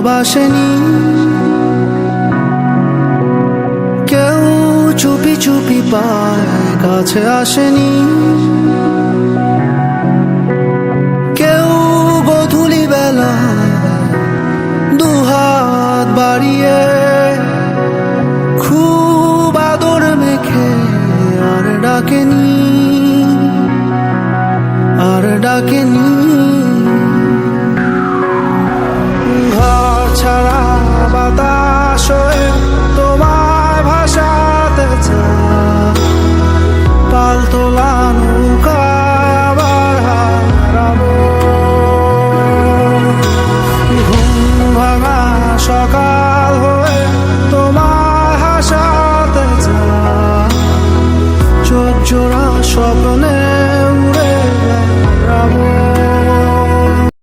ভালোবাসেনি, কেউ চুপি চুপি পায় কাছে আসেনি, কেউ গোধূলি বেলা দুহাত বাড়িয়ে খুব আদর মেখে আর ডাকেনি, আর ডাকেনি। ঘর ছাড়া বাতাস হয়ে তোমায় ভাসাতে চায়, পালতোলা নৌকায় আবার হারাবো। ঘুম ভাঙা সকাল